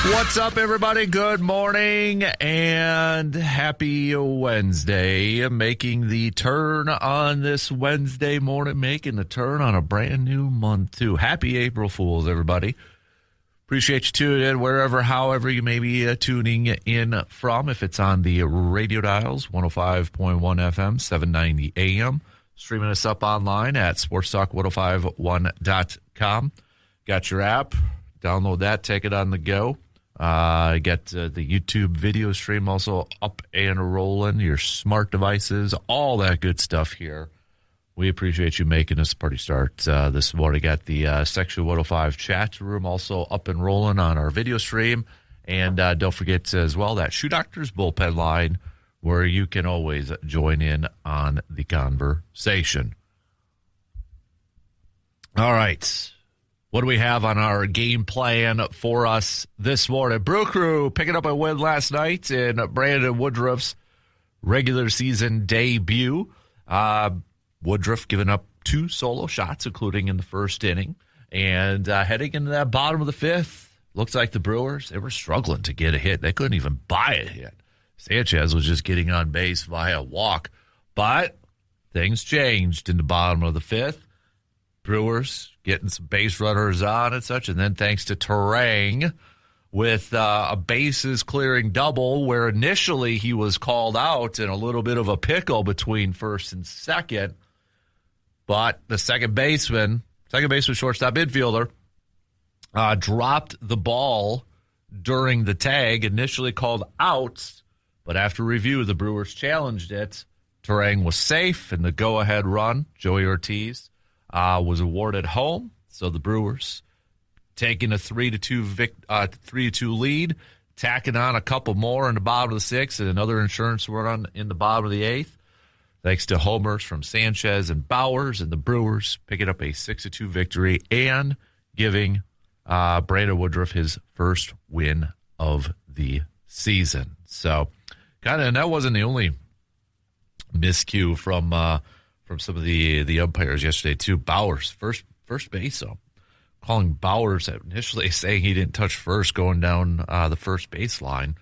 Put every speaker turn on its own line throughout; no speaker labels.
What's up, everybody? Good morning and happy Wednesday. Making the turn on this Wednesday morning, making the turn on a brand new month, too. Happy April Fools, everybody. Appreciate you tuning in wherever, however you may be tuning in from. If it's on the radio dials, 105.1 FM, 790 AM. Streaming us up online at sportstalk1051.com. Got your app. Download that. Take it on the go. Get the YouTube video stream also up and rolling. Your smart devices, all that good stuff here. We appreciate you making us a party start this morning. Got the Section 105 chat room also up and rolling on our video stream. And don't forget as well that Shoe Doctor's bullpen line where you can always join in on the conversation. All right. What do we have on our game plan for us this morning? Brew Crew picking up a win last night in Brandon Woodruff's regular season debut. Woodruff giving up 2 solo shots, including in the first inning. And heading into that bottom of the fifth, looks like the Brewers, they were struggling to get a hit. They couldn't even buy a hit. Sanchez was just getting on base via walk. But things changed in the bottom of the fifth. Brewers getting some base runners on and such. And then thanks to Terang with a bases clearing double where initially he was called out in a little bit of a pickle between first and second. But the second baseman, shortstop, infielder, dropped the ball during the tag, initially called out, but after review, the Brewers challenged it. Terang was safe, and the go-ahead run, Joey Ortiz, was awarded home. So the Brewers taking a 3-2 lead, tacking on a couple more in the bottom of the sixth, and another insurance run in the bottom of the eighth. Thanks to homers from Sanchez and Bowers, and the Brewers picking up a 6-2 victory and giving Brandon Woodruff his first win of the season. So, and that wasn't the only miscue from some of the umpires yesterday too. Bowers, first base, so calling Bowers initially saying he didn't touch first going down the first baseline.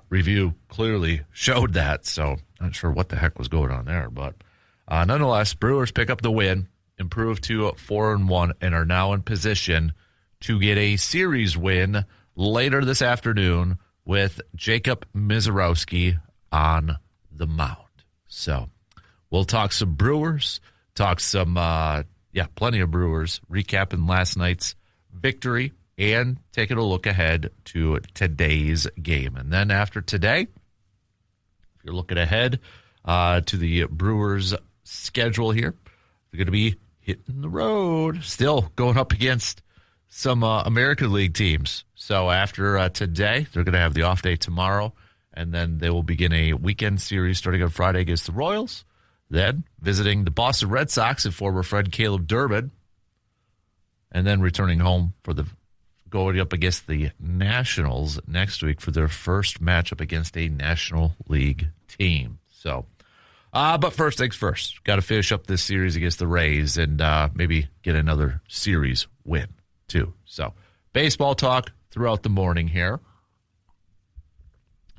Review clearly showed that, so not sure what the heck was going on there. But nonetheless, Brewers pick up the win, improve to 4-1, and are now in position to get a series win later this afternoon with Jacob Mizorowski on the mound. So we'll talk some Brewers, plenty of Brewers, recapping last night's victory and taking a look ahead to today's game. And then after today, if you're looking ahead to the Brewers' schedule here, they're going to be hitting the road, still going up against some American League teams. So after today, they're going to have the off day tomorrow, and then they will begin a weekend series starting on Friday against the Royals, then visiting the Boston Red Sox and former friend Caleb Durbin, and then returning home for going up against the Nationals next week for their first matchup against a National League team. So, but first things first, got to finish up this series against the Rays and maybe get another series win too. So, baseball talk throughout the morning here.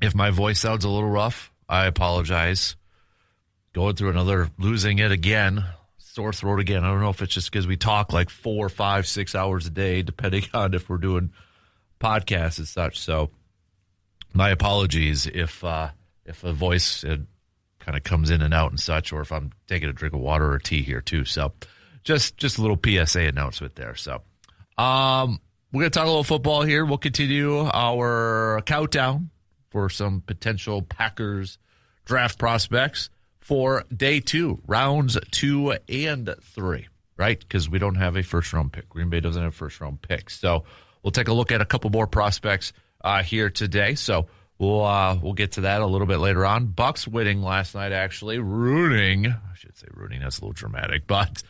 If my voice sounds a little rough, I apologize. Going through another, losing it again, sore throat again. I don't know if it's just because we talk like 4, 5, 6 hours a day, depending on if we're doing podcasts and such. So my apologies if a voice kind of comes in and out and such, or if I'm taking a drink of water or tea here too. So just a little PSA announcement there. So we're going to talk a little football here. We'll continue our countdown for some potential Packers draft prospects for day 2, rounds 2 and 3, right? Because we don't have a first-round pick. Green Bay doesn't have first-round picks. So we'll take a look at a couple more prospects here today. So we'll get to that a little bit later on. Bucks winning last night, actually. Rooting. I should say rooting. That's a little dramatic. But,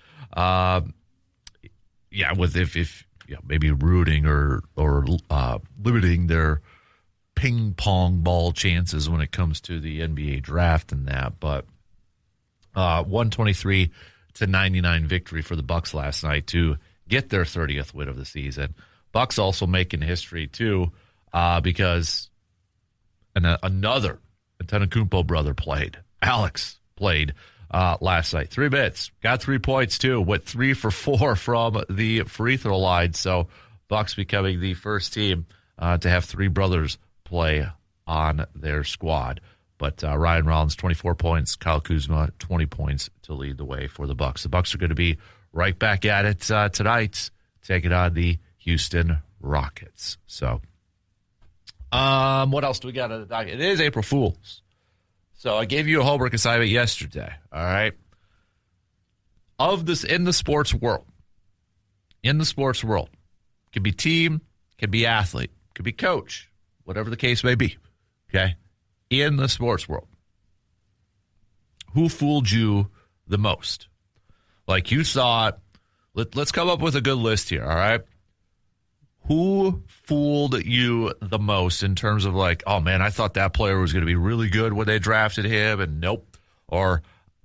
maybe rooting or limiting their ping-pong ball chances when it comes to the NBA draft and that. But 123-99 victory for the Bucks last night to get their 30th win of the season. Bucks also making history too, because another Antetokounmpo brother played. Alex played last night. 3 minutes. Got 3 points, too. Went 3 for 4 from the free throw line. So Bucks becoming the first team to have 3 brothers play on their squad. But Ryan Rollins, 24 points. Kyle Kuzma, 20 points to lead the way for the Bucks. The Bucks are going to be right back at it tonight, taking on the Houston Rockets. So, what else do we got on the docket? It is April Fool's. So I gave you a homework assignment yesterday, all right? Of this in the sports world, could be team, could be athlete, could be coach, whatever the case may be, okay? In the sports world, who fooled you the most? Like you thought, let's come up with a good list here, all right? Who fooled you the most in terms of like, oh, man, I thought that player was going to be really good when they drafted him, and nope. Or,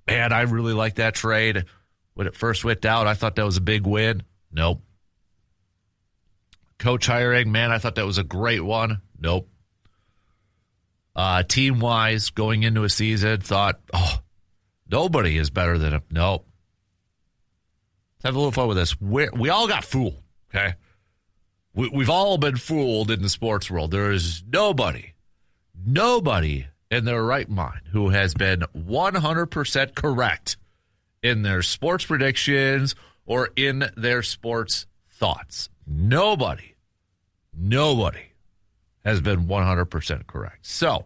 man, I really like that trade. When it first went down, I thought that was a big win. Nope. Coach hiring, man, I thought that was a great one. Nope. Team-wise, going into a season, thought, oh, nobody is better than him. Nope. Let's have a little fun with this. We all got fooled, okay? We've all been fooled in the sports world. There is nobody in their right mind who has been 100% correct in their sports predictions or in their sports thoughts. Nobody has been 100% correct. So,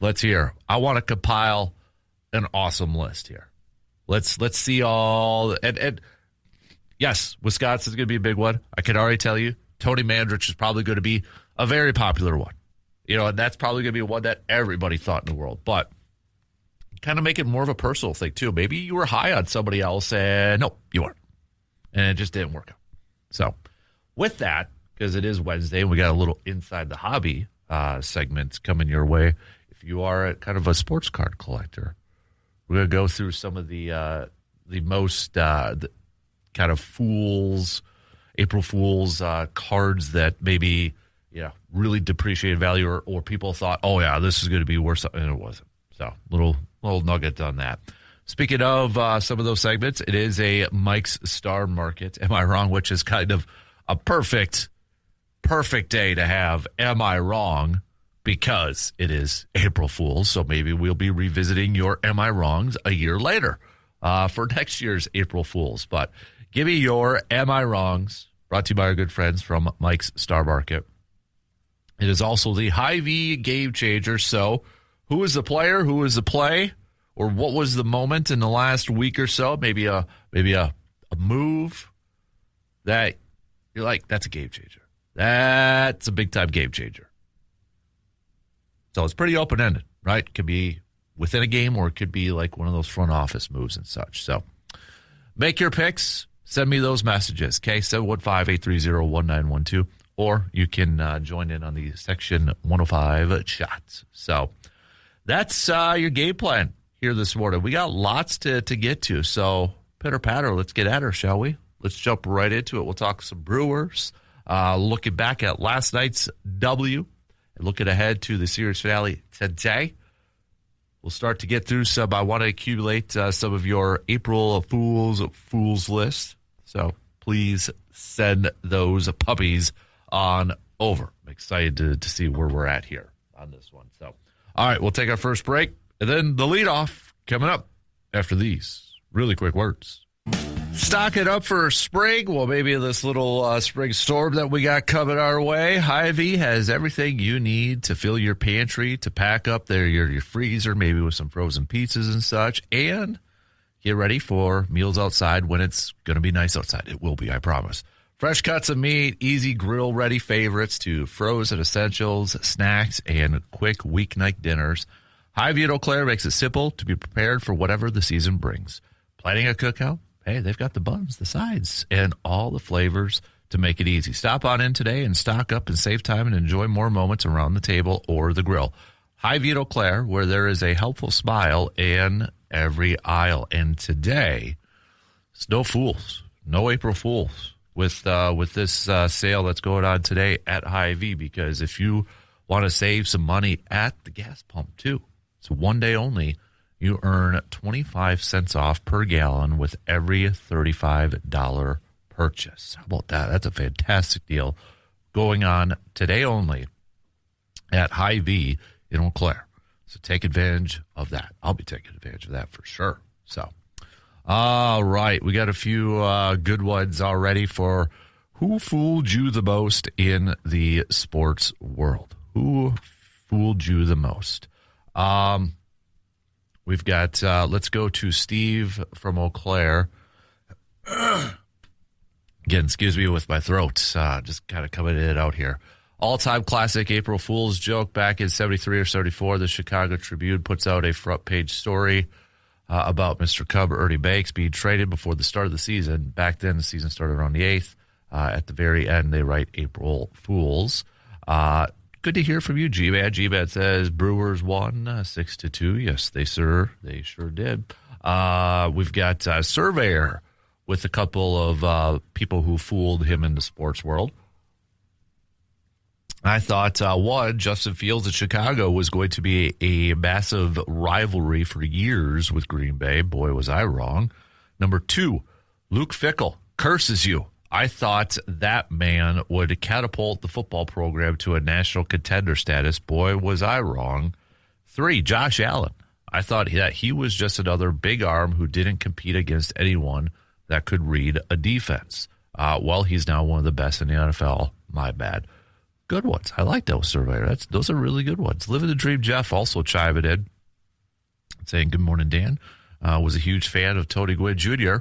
let's hear. I want to compile an awesome list here. Let's see all and yes, Wisconsin's going to be a big one. I can already tell you, Tony Mandrich is probably going to be a very popular one. You know, and that's probably going to be one that everybody thought in the world. But kind of make it more of a personal thing, too. Maybe you were high on somebody else, and no, you weren't. And it just didn't work out. So, with that, because it is Wednesday, and we got a little Inside the Hobby segment coming your way. If you are kind of a sports card collector, we're going to go through some of the most kind of April Fool's cards that maybe really depreciated value, or people thought, oh yeah, this is going to be worse, and it wasn't. So little nugget on that. Speaking of some of those segments, it is a Mike's Star Market. Am I wrong? Which is kind of a perfect day to have. Am I wrong? Because it is April Fool's. So maybe we'll be revisiting your Am I Wrongs a year later for next year's April Fool's. But give me your Am I Wrongs, brought to you by our good friends from Mike's Star Market. It is also the Hy-Vee Game Changer. So who is the player? Who is the play? Or what was the moment in the last week or so? Maybe a move that you're like, that's a game changer. That's a big-time game changer. So it's pretty open-ended, right? It could be within a game, or it could be like one of those front office moves and such. So make your picks. Send me those messages, okay? 715-830-1912. Or you can join in on the Section 105 chats. So that's your game plan here this morning. We got lots to get to. So pitter-patter, let's get at her, shall we? Let's jump right into it. We'll talk some Brewers, looking back at last night's W, and looking ahead to the series finale today. We'll start to get through some. I want to accumulate some of your April Fool's list. So please send those puppies on over. I'm excited to see where we're at here on this one. So, all right, we'll take our first break, and then the leadoff coming up after these really quick words. Stock it up for spring. Well, maybe this little spring storm that we got coming our way. Hy-Vee has everything you need to fill your pantry, to pack up your freezer, maybe with some frozen pizzas and such, and get ready for meals outside when it's going to be nice outside. It will be, I promise. Fresh cuts of meat, easy grill-ready favorites to frozen essentials, snacks, and quick weeknight dinners. Hy-Vee at Eau Claire makes it simple to be prepared for whatever the season brings. Planning a cookout? Hey, they've got the buns, the sides, and all the flavors to make it easy. Stop on in today and stock up and save time and enjoy more moments around the table or the grill. Hy-Vee at Eau Claire, where there is a helpful smile in every aisle. And today, it's no fools, no April Fools with this sale that's going on today at Hy-Vee, because if you want to save some money at the gas pump too, it's one day only. You earn 25 cents off per gallon with every $35 purchase. How about that? That's a fantastic deal going on today only at Hy-Vee in Eau Claire. So take advantage of that. I'll be taking advantage of that for sure. So, all right. We got a few good ones already for who fooled you the most in the sports world. Who fooled you the most? We've got, let's go to Steve from Eau Claire. Again, excuse me with my throat. Just kind of coming in and out here. All-time classic April Fool's joke back in 73 or 74. The Chicago Tribune puts out a front-page story about Mr. Cub Ernie Banks being traded before the start of the season. Back then, the season started on the 8th. At the very end, they write April Fools. Good to hear from you, G-Man. G-Man says Brewers won 6-2. Yes, they sure did. We've got a Surveyor with a couple of people who fooled him in the sports world. I thought, one, Justin Fields at Chicago was going to be a massive rivalry for years with Green Bay. Boy, was I wrong. Number two, Luke Fickell curses you. I thought that man would catapult the football program to a national contender status. Boy, was I wrong. Three, Josh Allen. I thought that he was just another big arm who didn't compete against anyone that could read a defense. Well, he's now one of the best in the NFL. My bad. Good ones. I like those, Surveyor. Those are really good ones. Living the Dream Jeff also chiming in, saying, good morning, Dan. Was a huge fan of Tony Gwynn Jr.,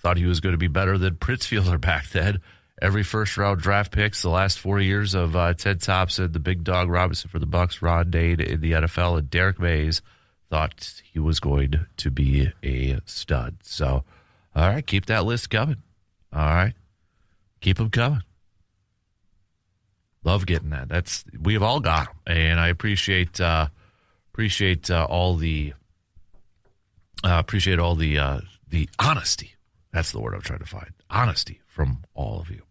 thought he was going to be better than Pritzfielder back then. Every first-round draft picks the last 4 years of Ted Thompson, the big dog Robinson for the Bucs, Ron Dade in the NFL, and Derek Mays thought he was going to be a stud. So, all right, keep that list coming. All right, keep them coming. Love getting that. We've all got them, and I appreciate all the honesty. That's the word I'm trying to find. Honesty from all of you.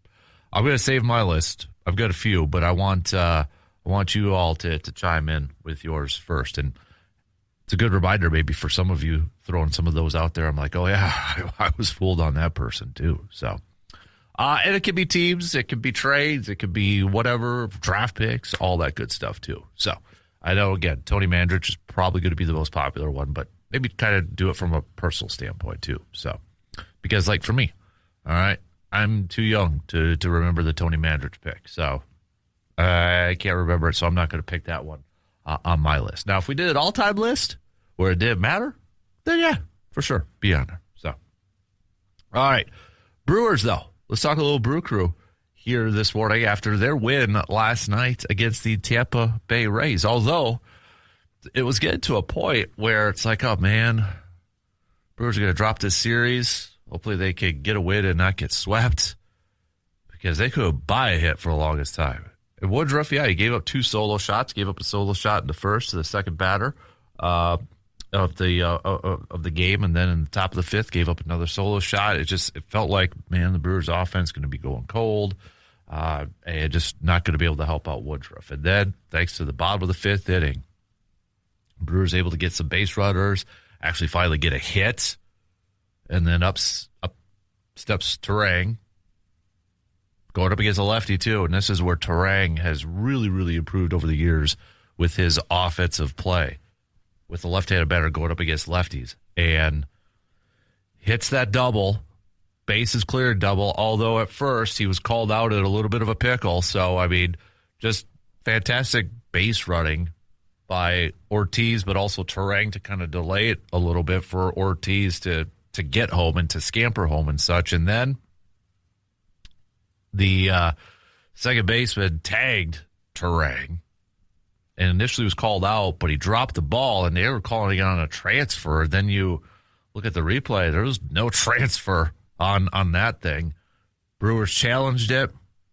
I'm going to save my list. I've got a few, but I want you all to chime in with yours first. And it's a good reminder maybe for some of you throwing some of those out there. I'm like, oh, yeah, I was fooled on that person too. So, and it could be teams, it could be trades, it could be whatever, draft picks, all that good stuff too. So I know, again, Tony Mandrich is probably going to be the most popular one, but maybe kind of do it from a personal standpoint too. So. Because, like, for me, all right, I'm too young to remember the Tony Mandrich pick. So I can't remember it, so I'm not going to pick that one on my list. Now, if we did an all-time list where it didn't matter, then, yeah, for sure, be on there. So, all right, Brewers, though. Let's talk a little Brew Crew here this morning after their win last night against the Tampa Bay Rays. Although it was getting to a point where it's like, oh, man, Brewers are going to drop this series. Hopefully they can get a win and not get swept because they could buy a hit for the longest time. And Woodruff, yeah, he gave up two solo shots, gave up a solo shot in the first to the second batter of the game, and then in the top of the fifth gave up another solo shot. It felt like, man, the Brewers' offense going to be going cold and just not going to be able to help out Woodruff. And then, thanks to the bottom of the fifth inning, Brewers able to get some base runners, actually finally get a hit. And then up steps Terang, going up against a lefty, too. And this is where Terang has really, really improved over the years with his offensive play, with the left-handed batter going up against lefties. And hits that double, bases cleared double, although at first he was called out at a little bit of a pickle. So, I mean, just fantastic base running by Ortiz, but also Terang to kind of delay it a little bit for Ortiz to get home and to scamper home and such. And then the second baseman tagged Terang and initially was called out, but he dropped the ball and they were calling it on a transfer. Then you look at the replay, there was no transfer on that thing. Brewers challenged it.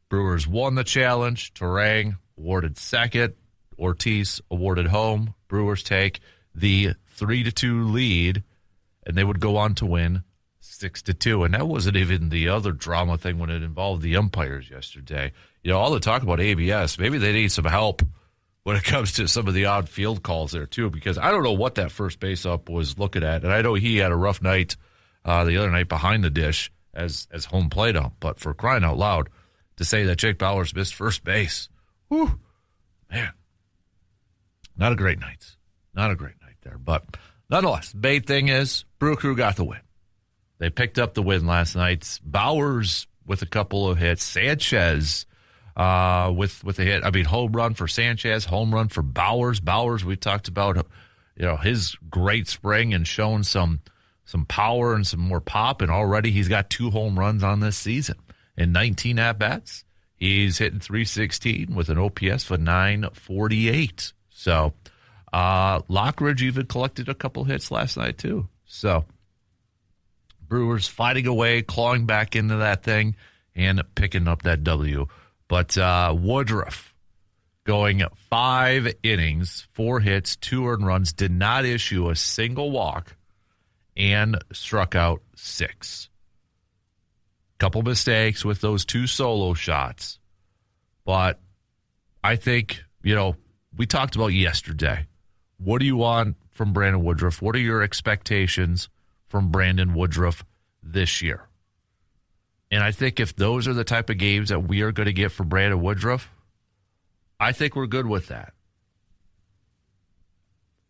Brewers won the challenge. Terang awarded second. Ortiz awarded home. Brewers take the 3-2 lead, and they would go on to win 6-2. And that wasn't even the other drama thing when it involved the umpires yesterday. All the talk about ABS, maybe they need some help when it comes to some of the odd field calls there, too, because I don't know what that first base up was looking at. And I know he had a rough night the other night behind the dish as home plate ump. But for crying out loud, to say that Jake Bauers missed first base, whew, man, not a great night. Not a great night there. But nonetheless, the main thing is Brew Crew got the win. They picked up the win last night. Bauers with a couple of hits. Sanchez with a hit. I mean, home run for Sanchez, home run for Bauers. Bauers, we talked about, his great spring and showing some power and some more pop, and already he's got 2 home runs on this season in 19 at-bats. He's hitting .316 with an OPS of 948. So Lockridge even collected a couple hits last night, too. So Brewers fighting away, clawing back into that thing, and picking up that W. But Woodruff going 5 innings, 4 hits, 2 earned runs, did not issue a single walk, and struck out 6. Couple mistakes with those 2 solo shots. But I think, we talked about yesterday. What do you want from Brandon Woodruff? What are your expectations from Brandon Woodruff this year? And I think if those are the type of games that we are going to get from Brandon Woodruff, I think we're good with that.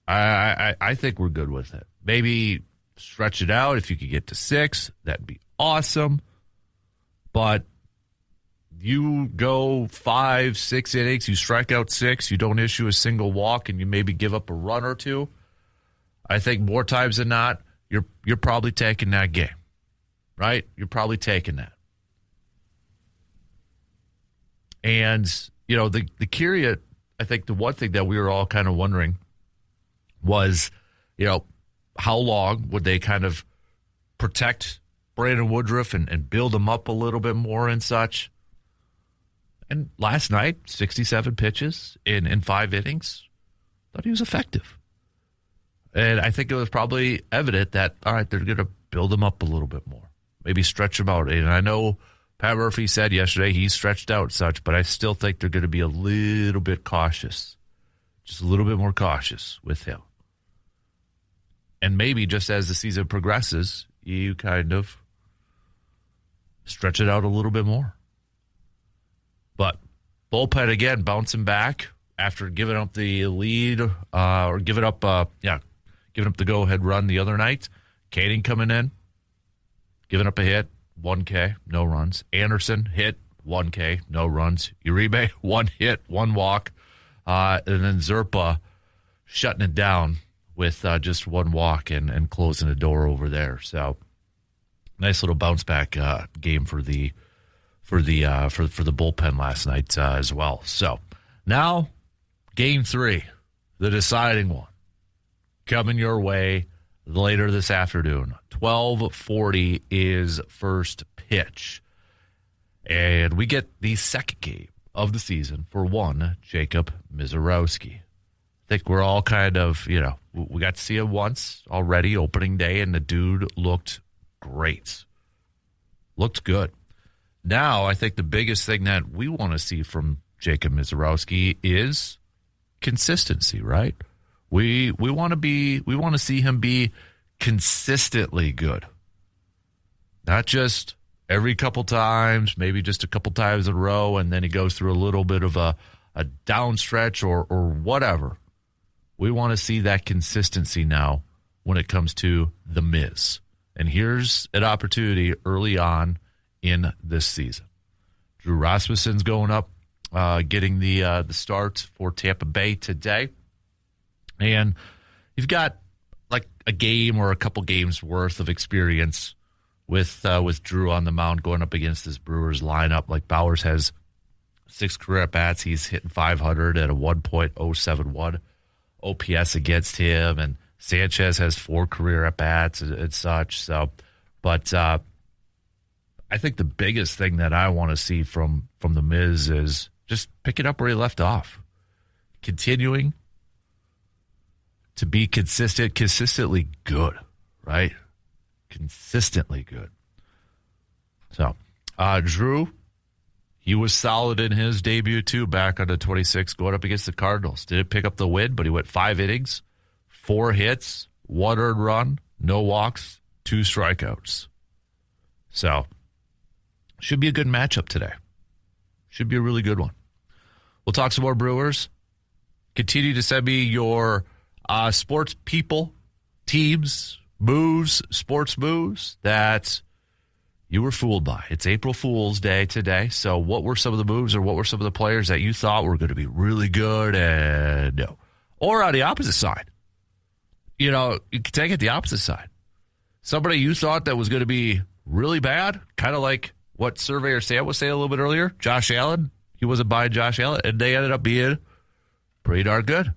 I think we're good with it. Maybe stretch it out. If you could get to 6, that'd be awesome. But you go 5, 6 innings, you strike out 6, you don't issue a single walk, and you maybe give up a run or 2. I think more times than not, you're probably taking that game, right? You're probably taking that. And, the curious, I think the one thing that we were all kind of wondering was, how long would they kind of protect Brandon Woodruff and build him up a little bit more and such. And last night, 67 pitches in 5 innings, thought he was effective. And I think it was probably evident that, all right, they're going to build him up a little bit more, maybe stretch him out. And I know Pat Murphy said yesterday he's stretched out such, but I still think they're going to be a little bit cautious, just a little bit more cautious with him. And maybe just as the season progresses, you kind of stretch it out a little bit more. But bullpen again bouncing back after giving up the lead or giving up the go-ahead run the other night. Kading coming in, giving up a hit, 1K, no runs. Anderson hit, 1K, no runs. Uribe, 1 hit, 1 walk. And then Zerpa shutting it down with just 1 walk and closing the door over there. So nice little bounce back game for the bullpen last night as well. So now game 3, the deciding one, coming your way later this afternoon. 12:40 is first pitch. And we get the second game of the season for one Jacob Mizorowski. I think we're all kind of, we got to see him once already, opening day, and the dude looked great. Looked good. Now, I think the biggest thing that we want to see from Jacob Mizorowski is consistency, right? We want to see him be consistently good. Not just every couple times, maybe just a couple times in a row, and then he goes through a little bit of a down stretch or whatever. We want to see that consistency now when it comes to the Miz. And here's an opportunity early on in this season. Drew Rasmussen's going up, getting the start for Tampa Bay today. And you've got like a game or a couple games worth of experience with Drew on the mound going up against this Brewers lineup. Like Bauers has 6 career at-bats. He's hitting 500 at a 1.071 OPS against him. And Sanchez has 4 career at-bats and such. So, but I think the biggest thing that I want to see from the Miz is just pick it up where he left off. Continuing to be consistently good, right? consistently good. So, Drew, he was solid in his debut, too, back on the 26th, going up against the Cardinals. Didn't pick up the win, but he went 5 innings, 4 hits, 1 earned run, no walks, 2 strikeouts. So, should be a good matchup today. Should be a really good one. We'll talk some more Brewers. Continue to send me your sports people, teams, moves, sports moves that you were fooled by. It's April Fool's Day today. So what were some of the moves or what were some of the players that you thought were going to be really good and no? Or on the opposite side. You know, you can take it the opposite side. Somebody you thought that was going to be really bad, kind of like what Surveyor Sam was saying a little bit earlier, Josh Allen. He wasn't buying Josh Allen, and they ended up being pretty darn good.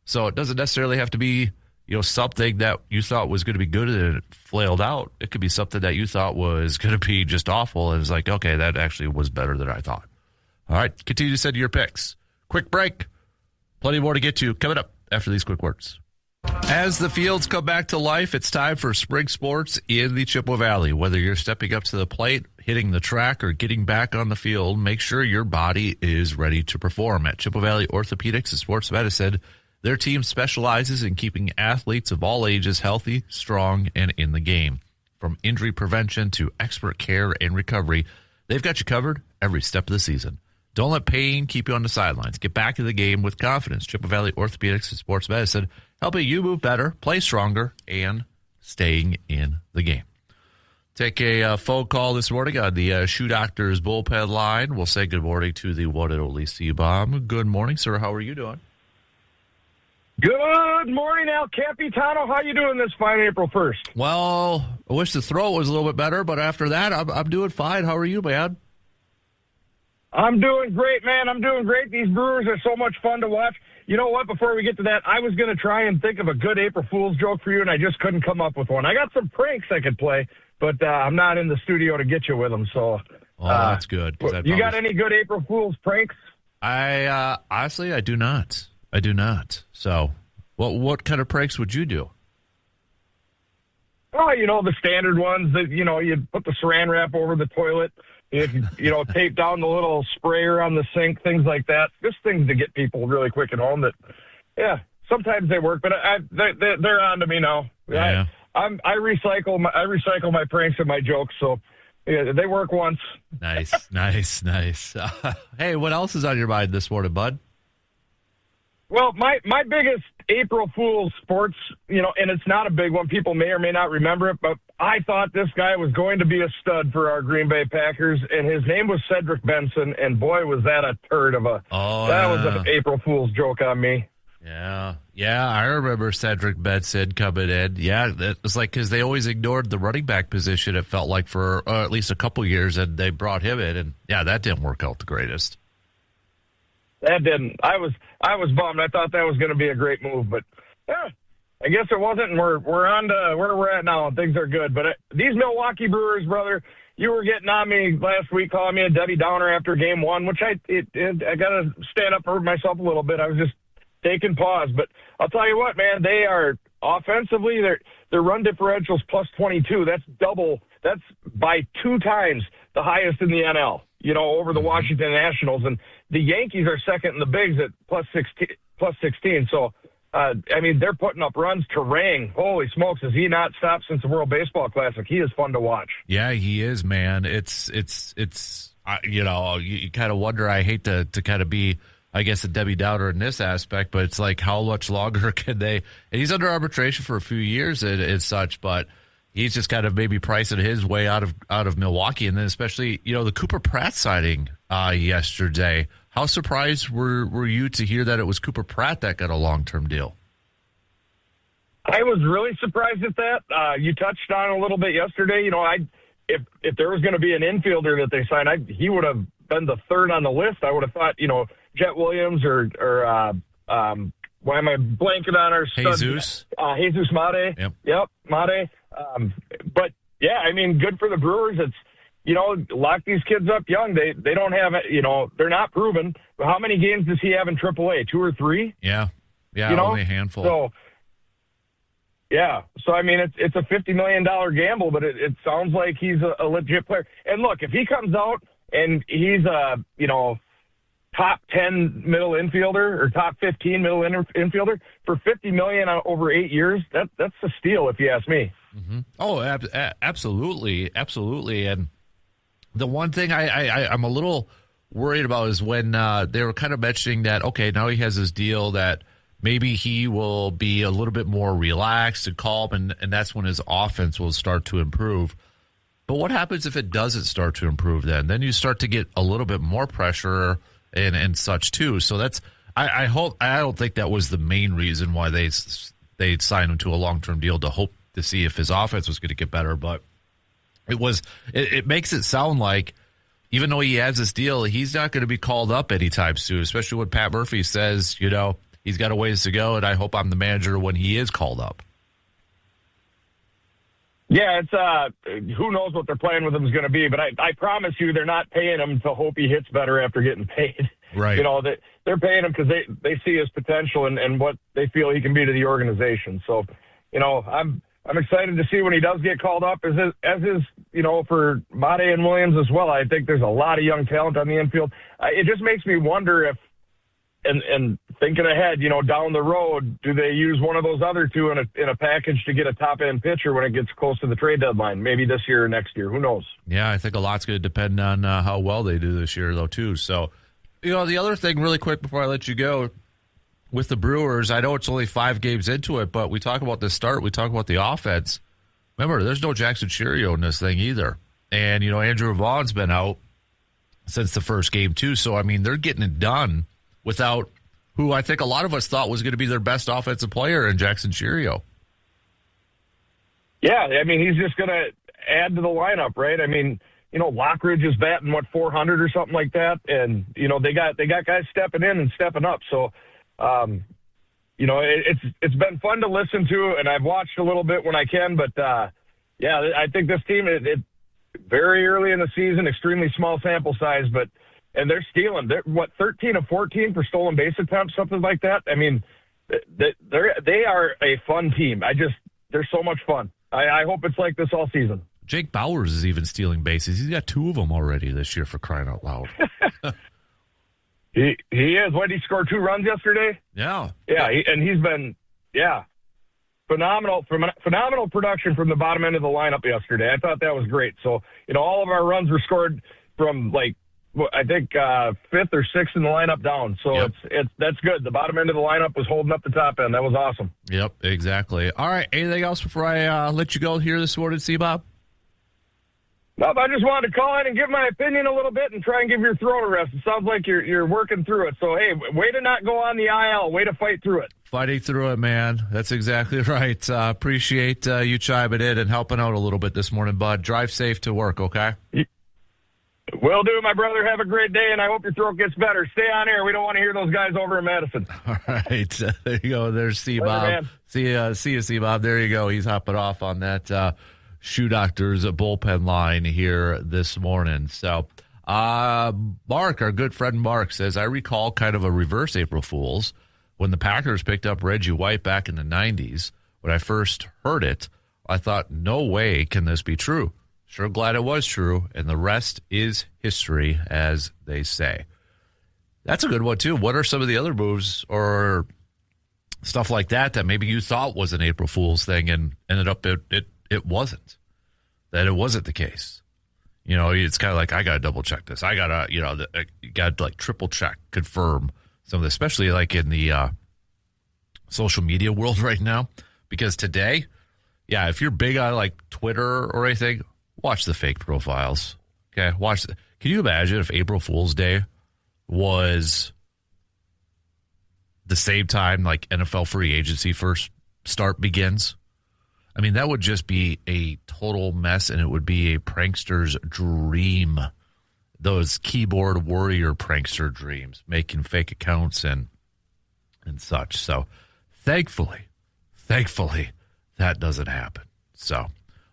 So it doesn't necessarily have to be, something that you thought was going to be good and it flailed out. It could be something that you thought was going to be just awful, and it's like, okay, that actually was better than I thought. All right, continue to send your picks. Quick break. Plenty more to get to coming up after these quick words. As the fields come back to life, it's time for spring sports in the Chippewa Valley. Whether you're stepping up to the plate, hitting the track, or getting back on the field, make sure your body is ready to perform. At Chippewa Valley Orthopedics and Sports Medicine, their team specializes in keeping athletes of all ages healthy, strong, and in the game. From injury prevention to expert care and recovery, they've got you covered every step of the season. Don't let pain keep you on the sidelines. Get back in the game with confidence. Chippewa Valley Orthopedics and Sports Medicine, helping you move better, play stronger, and staying in the game. Take a phone call this morning on the Shoe Doctors bullpen line. We'll say good morning to the one and only C-Bomb. Good morning, sir. How are you doing?
Good morning, El Capitano. How you doing this fine April 1st?
Well, I wish the throat was a little bit better, but after that, I'm doing fine. How are you, man?
I'm doing great, man. I'm doing great. These Brewers are so much fun to watch. You know what? Before we get to that, I was going to try and think of a good April Fool's joke for you, and I just couldn't come up with one. I got some pranks I could play, but I'm not in the studio to get you with them. So,
that's good.
You got any good April Fool's pranks?
Honestly, I do not. So, what kind of pranks would you do?
Oh, the standard ones that, you put the saran wrap over the toilet, tape down the little sprayer on the sink, things like that. Just things to get people really quick at home that, yeah, sometimes they work, but they're on to me now.
Yeah.
I recycle my pranks and my jokes, so yeah, they work once.
Nice. Hey, what else is on your mind this morning, bud?
Well, my biggest April Fool's sports, and it's not a big one. People may or may not remember it, but I thought this guy was going to be a stud for our Green Bay Packers, and his name was Cedric Benson, and boy, was that a turd of a... that was an April Fool's joke on me.
Yeah, I remember Cedric Benson coming in. Yeah, it was like because they always ignored the running back position, it felt like, for at least a couple years, and they brought him in, and yeah, that didn't work out the greatest.
That didn't. I was bummed. I thought that was going to be a great move, but yeah, I guess it wasn't. And we're on to where we're at now, and things are good. But these Milwaukee Brewers, brother, you were getting on me last week, calling me a Debbie Downer after Game 1, which I got to stand up for myself a little bit. I was just taking pause, but I'll tell you what, man, they are offensively. Their run differential's plus 22. That's double. That's by 2 times the highest in the NL. Over the Washington Nationals, and the Yankees are second in the bigs at plus 16. So, they're putting up runs. Terang, holy smokes, has he not stopped since the World Baseball Classic? He is fun to watch.
Yeah, he is, man. It's you kind of wonder. I hate to kind of be, I guess, a Debbie Downer in this aspect, but it's like, how much longer can they? And he's under arbitration for a few years and such, but he's just kind of maybe pricing his way out of Milwaukee. And then especially, the Cooper Pratt signing yesterday. How surprised were you to hear that it was Cooper Pratt that got a long-term deal?
I was really surprised at that. You touched on it a little bit yesterday. If there was going to be an infielder that they signed, he would have been the third on the list. I would have thought, Jet Williams or why am I blanking on our stud?
Jesus
Mate. Yep, Mate. But yeah, good for the Brewers. It's, lock these kids up young. They don't have it, they're not proven. But how many games does he have in AAA? 2 or 3?
Yeah, only a handful.
So, Yeah. So, I mean, it's a $50 million gamble, but it sounds like he's a legit player. And look, if he comes out and he's a, top 10 middle infielder or top 15 middle infielder for $50 million over 8 years, that's a steal if you ask me.
Mm-hmm. Oh, absolutely. Absolutely. And the one thing I'm a little worried about is when they were kind of mentioning that, okay, now he has this deal that maybe he will be a little bit more relaxed and calm, and that's when his offense will start to improve. But what happens if it doesn't start to improve then? Then you start to get a little bit more pressure and such too. So that's I don't think that was the main reason why they signed him to a long-term deal to hope to see if his offense was going to get better. But it makes it sound like even though he has this deal, he's not going to be called up anytime soon, especially when Pat Murphy says, he's got a ways to go, and I hope I'm the manager when he is called up.
Yeah, it's who knows what their plan with him is going to be, but I promise you they're not paying him to hope he hits better after getting paid.
Right.
They're paying him because they see his potential and what they feel he can be to the organization. So, I'm excited to see when he does get called up, as is for Mate and Williams as well. I think there's a lot of young talent on the infield. It just makes me wonder if, and thinking ahead, down the road, do they use one of those other two in a package to get a top-end pitcher when it gets close to the trade deadline, maybe this year or next year? Who knows?
Yeah, I think a lot's going to depend on how well they do this year, though, too. So, the other thing really quick before I let you go, with the Brewers, I know it's only 5 games into it, but we talk about the start, we talk about the offense. Remember, there's no Jackson Cheerio in this thing either. And, Andrew Vaughn's been out since the first game, too. So, I mean, they're getting it done without who I think a lot of us thought was going to be their best offensive player in Jackson Cheerio.
Yeah, I mean, he's just going to add to the lineup, right? I mean, Lockridge is batting, 400 or something like that, and, they got guys stepping in and stepping up. So, it's been fun to listen to, and I've watched a little bit when I can, but, I think this team, it very early in the season, extremely small sample size, and they're stealing. They're 13 of 14 for stolen base attempts, something like that. I mean, they are a fun team. They're so much fun. I hope it's like this all season.
Jake Bowers is even stealing bases. He's got 2 of them already this year, for crying out loud.
He is. What, did he score 2 runs yesterday?
Yeah.
Yeah, he's been phenomenal production from the bottom end of the lineup yesterday. I thought that was great. So, all of our runs were scored from I think 5th or 6th in the lineup down. So that's good. The bottom end of the lineup was holding up the top end. That was awesome.
Yep, exactly. All right, anything else before I let you go here this morning, C-Bob?
No, I just wanted to call in and give my opinion a little bit and try and give your throat a rest. It sounds like you're working through it. So, hey, way to not go on the IL. Way to fight through it.
Fighting through it, man. That's exactly right. Appreciate you chiming in and helping out a little bit this morning, bud. Drive safe to work, okay?
Will do, my brother. Have a great day, and I hope your throat gets better. Stay on air. We don't want to hear those guys over in Madison.
All right. There you go. There's C-Bob. See you, C-Bob. There you go. He's hopping off on that Shoe Doctor's bullpen line here this morning. So, Mark, our good friend Mark, says, I recall kind of a reverse April Fool's when the Packers picked up Reggie White back in the 90s. When I first heard it, I thought, no way can this be true. Sure glad it was true, and the rest is history, as they say. That's a good one, too. What are some of the other moves or stuff like that maybe you thought was an April Fool's thing and ended up it wasn't? That it wasn't the case. It's kind of like, I got to double check this. I got to, got to triple check, confirm some of this, especially in the social media world right now. Because today, if you're big on Twitter or anything, watch the fake profiles. Okay, can you imagine if April Fool's Day was the same time NFL free agency first start begins? I mean, that would just be a total mess, and it would be a prankster's dream. Those keyboard warrior prankster dreams, making fake accounts and such. So, thankfully, that doesn't happen. So,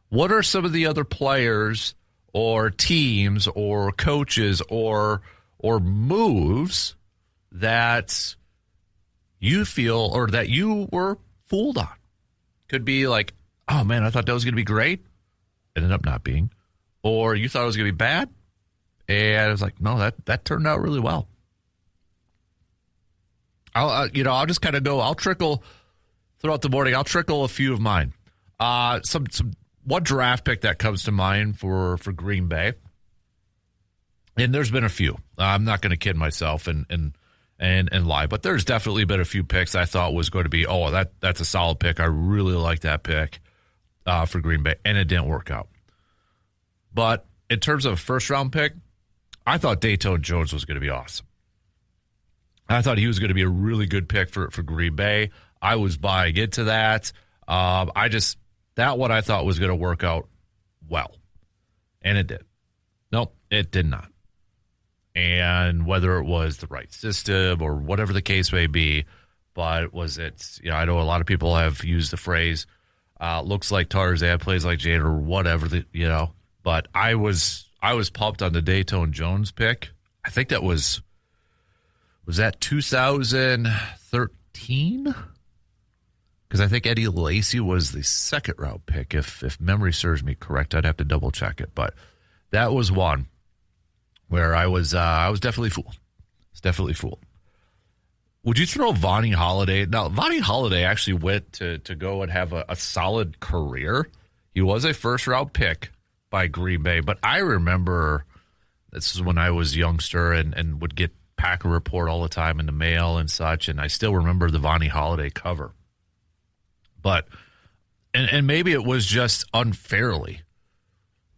what are some of the other players or teams or coaches or moves that you feel or that you were fooled on? could be like, oh, man, I thought that was going to be great. Ended up not being. Or you thought it was going to be bad. And I was like, no, that turned out really well. I'll just kind of go. I'll trickle throughout the morning. I'll trickle a few of mine. One draft pick that comes to mind for Green Bay, and there's been a few. I'm not going to kid myself and lie, but there's definitely been a few picks I thought was going to be, that's a solid pick. I really like that pick for Green Bay, and it didn't work out. But in terms of a first-round pick, I thought Dayton Jones was going to be awesome. I thought he was going to be a really good pick for Green Bay. I was buying into that. That one I thought was going to work out well, and it did. Nope, it did not. And whether it was the right system or whatever the case may be, but I know a lot of people have used the phrase, looks like Tarzan, plays like Jane, or whatever, but I was pumped on the Dayton Jones pick. I think that was that 2013? Because I think Eddie Lacy was the second round pick. If memory serves me correct, I'd have to double check it. But that was one where I was definitely fooled. It's definitely fooled. Would you throw Vonnie Holliday? Now, Vonnie Holliday actually went to go and have a solid career. He was a first round pick by Green Bay, but I remember this is when I was a youngster and would get Packer Report all the time in the mail and such, and I still remember the Vonnie Holliday cover. But and maybe it was just unfairly,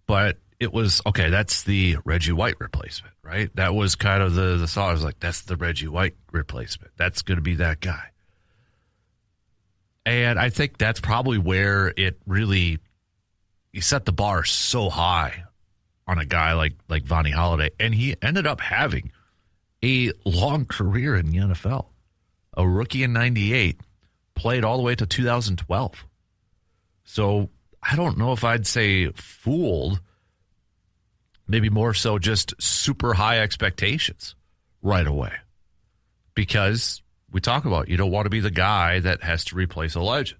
but it was okay. That's the Reggie White replacement, right? That was kind of the thought. I was like, that's the Reggie White replacement. That's going to be that guy. And I think that's probably where it really you set the bar so high on a guy like Vonnie Holliday, and he ended up having a long career in the NFL. A rookie in '98. Played all the way to 2012. So I don't know if I'd say fooled, maybe more so just super high expectations right away. Because we talk about you don't want to be the guy that has to replace a legend.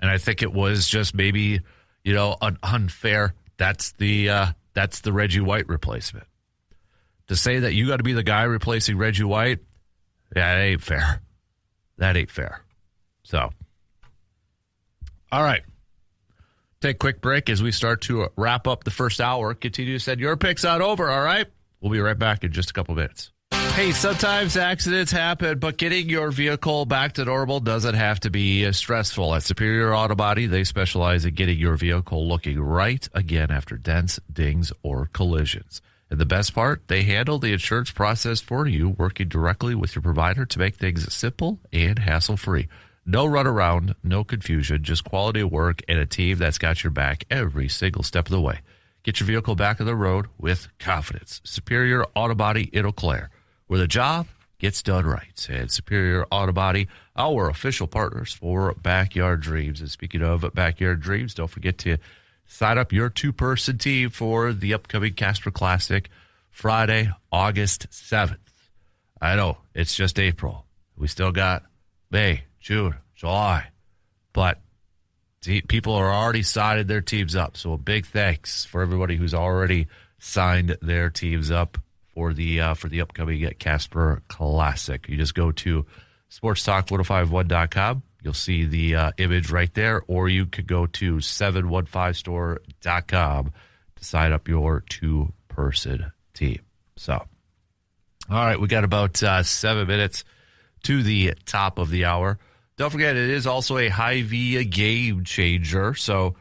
And I think it was just maybe, an unfair, that's the Reggie White replacement. To say that you got to be the guy replacing Reggie White, that ain't fair. That ain't fair. So, all right. Take a quick break as we start to wrap up the first hour. Continue to send your picks out over, all right? We'll be right back in just a couple minutes. Hey, sometimes accidents happen, but getting your vehicle back to normal doesn't have to be stressful. At Superior Auto Body, they specialize in getting your vehicle looking right again after dents, dings, or collisions. And the best part, they handle the insurance process for you, working directly with your provider to make things simple and hassle-free. No runaround, no confusion, just quality work and a team that's got your back every single step of the way. Get your vehicle back on the road with confidence. Superior Auto Body in Eau Claire, where the job gets done right. And Superior Auto Body, our official partners for Backyard Dreams. And speaking of Backyard Dreams, don't forget to sign up your two-person team for the upcoming Casper Classic, Friday, August 7th. I know, it's just April. We still got May, June, July. But people are already signing their teams up. So a big thanks for everybody who's already signed their teams up for the upcoming Casper Classic. You just go to sportstalk1051.com. You'll see the image right there, or you could go to 715store.com to sign up your two-person team. So, all right, we got about 7 minutes to the top of the hour. Don't forget, it is also a Hy-Vee game changer. So,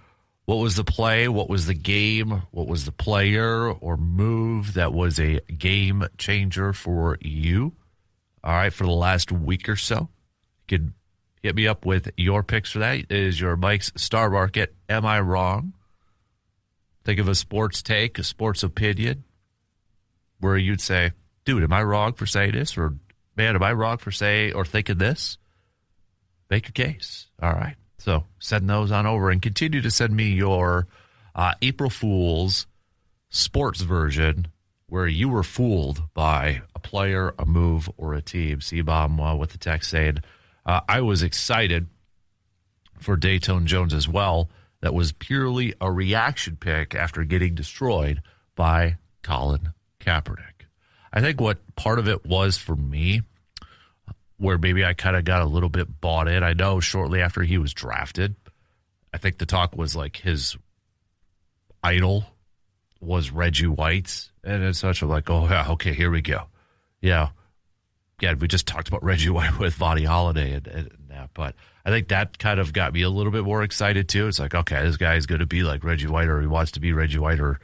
what was the play? What was the game? What was the player or move that was a game changer for you? All right, for the last week or so, you could hit me up with your picks for that. It is your Mike's Star Market. Am I wrong? Think of a sports take, a sports opinion, where you'd say, dude, am I wrong for saying this? Or, man, am I wrong for saying or thinking this? Make your case. All right. So send those on over and continue to send me your April Fool's sports version where you were fooled by a player, a move, or a team. C-Bomb with the text saying, I was excited for Dayton Jones as well. That was purely a reaction pick after getting destroyed by Colin Kaepernick. I think what part of it was for me, where maybe I kind of got a little bit bought in. I know shortly after he was drafted, I think the talk was like his idol was Reggie White and it's such. I'm like, oh, yeah, okay, here we go. Yeah, we just talked about Reggie White with Vonnie Holliday and that, but I think that kind of got me a little bit more excited too. It's like, okay, this guy is going to be like Reggie White, or he wants to be Reggie White, or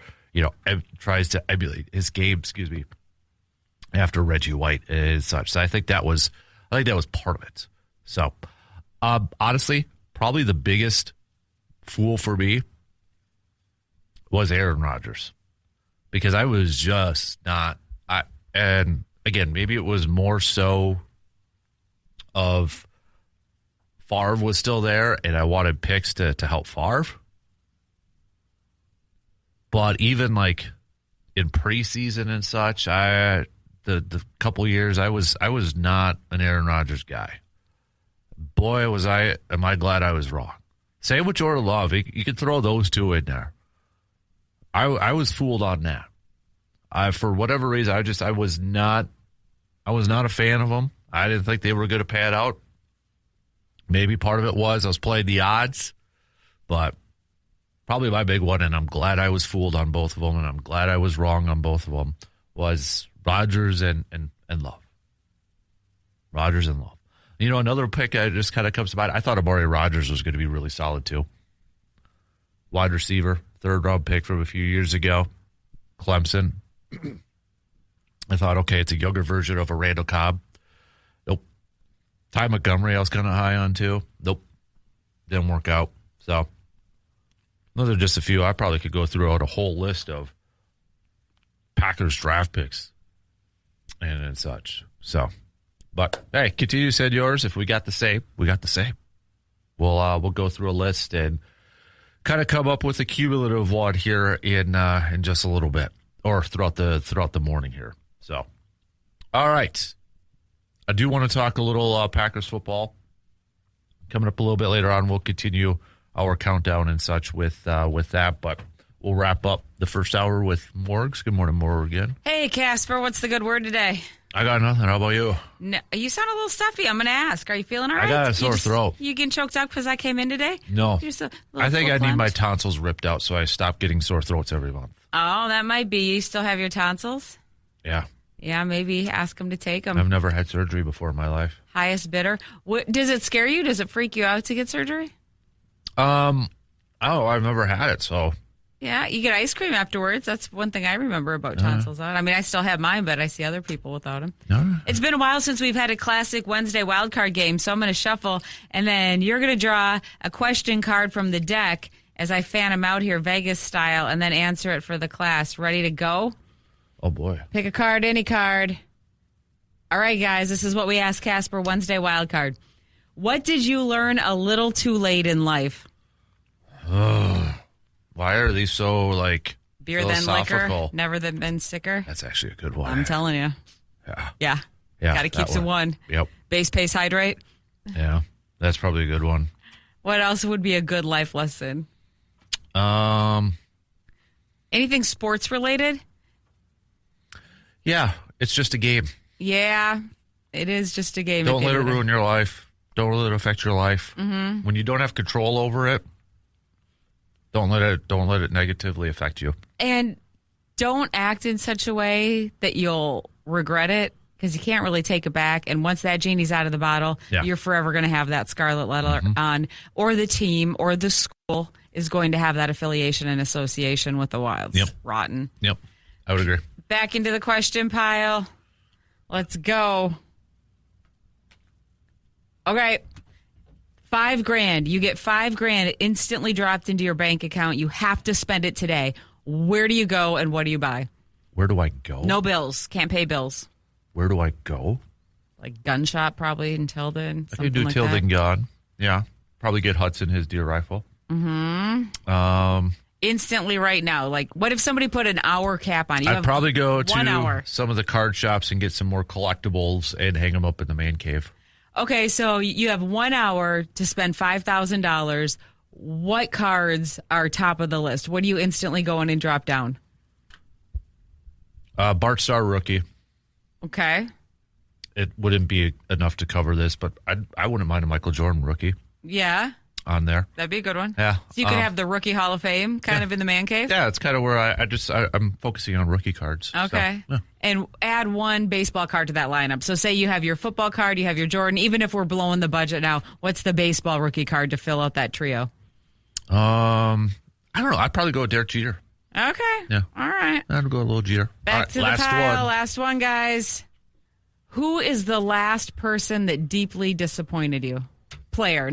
tries to emulate his game. After Reggie White and such. So I think that was part of it. So honestly, probably the biggest fool for me was Aaron Rodgers, because I was just not. And again, maybe it was more so of Favre was still there, and I wanted picks to help Favre. But even like in preseason and such, the couple years I was not an Aaron Rodgers guy. Boy, am I glad I was wrong. Same with Jordan Love. You could throw those two in there. I was fooled on that. For whatever reason, I was not a fan of them. I didn't think they were going to pan out. Maybe part of it was I was playing the odds, but probably my big one, and I'm glad I was fooled on both of them, and I'm glad I was wrong on both of them, was Rodgers and Love. Rodgers and Love. Another pick that just kind of comes to mind, I thought Amari Rodgers was going to be really solid too. Wide receiver, 3rd-round pick from a few years ago, Clemson. I thought, okay, it's a younger version of a Randall Cobb. Nope. Ty Montgomery I was kind of high on too. Nope. Didn't work out. So those are just a few. I probably could go through a whole list of Packers draft picks and such. So, but hey, continue to send yours. If we got the same, we got the same. We'll go through a list and kind of come up with a cumulative one here in just a little bit, or throughout the morning here. So, all right, I do want to talk a little Packers football coming up a little bit later on. We'll continue our countdown and such with that, but we'll wrap up the first hour with Morgs. Good morning, Morgan.
Hey, Casper, what's the good word today?
I got nothing. How about you?
No, you sound a little stuffy. I'm going to ask. Are you feeling all right?
I got a sore throat.
You getting choked up because I came in today?
No. I think I need my tonsils ripped out, so I stopped getting sore throats every month.
Oh, that might be. You still have your tonsils?
Yeah.
Yeah, maybe ask them to take them.
I've never had surgery before in my life.
Highest bidder. Does it scare you? Does it freak you out to get surgery?
I've never had it, so.
Yeah, you get ice cream afterwards. That's one thing I remember about tonsils. I mean, I still have mine, but I see other people without them. It's been a while since we've had a classic Wednesday wildcard game, so I'm going to shuffle, and then you're going to draw a question card from the deck as I fan them out here, Vegas style, and then answer it for the class. Ready to go?
Oh, boy.
Pick a card, any card. All right, guys, this is what we asked Casper Wednesday wildcard. What did you learn a little too late in life?
Why are these so,
beer then liquor, never been sicker?
That's actually a good one.
I'm telling you.
Yeah.
Got to keep to one.
Yep.
Base, pace, hydrate.
Yeah, that's probably a good one.
What else would be a good life lesson? Anything sports related?
Yeah, it's just a game.
Yeah, it is just a game.
Don't let it ruin your life. Don't let it affect your life.
Mm-hmm.
When you don't have control over it, don't let it negatively affect you.
And don't act in such a way that you'll regret it, because you can't really take it back. And once that genie's out of the bottle, you're forever going to have that scarlet letter on, or the team or the school is going to have that affiliation and association with the Wilds.
Yep.
Rotten.
Yep. I would agree.
Back into the question pile. Let's go. Okay. $5,000. You get $5,000 instantly dropped into your bank account. You have to spend it today. Where do you go and what do you buy?
Where do I go?
No bills. Can't pay bills.
Where do I go?
Like gun shop, probably in Tilden.
I could do Tilden gun. Yeah. Probably get Hudson his deer rifle.
Mm-hmm. Instantly right now. Like, what if somebody put an hour cap on you?
I'd probably go to some of the card shops and get some more collectibles and hang them up in the man cave.
Okay, so you have 1 hour to spend $5,000. What cards are top of the list? What do you instantly go in and drop down?
Bart Starr rookie.
Okay.
It wouldn't be enough to cover this, but I wouldn't mind a Michael Jordan rookie.
Yeah.
On there.
That'd be a good one.
Yeah.
So you could have the Rookie Hall of Fame kind of in the man cave?
Yeah, it's kind of where I'm focusing on rookie cards.
Okay.
So, yeah.
And add one baseball card to that lineup. So say you have your football card, you have your Jordan. Even if we're blowing the budget now, what's the baseball rookie card to fill out that trio?
I don't know. I'd probably go with Derek Jeter.
Okay.
Yeah.
All right.
I'd go a little Jeter.
Back to the pile. Last one, guys. Who is the last person that deeply disappointed you? Player.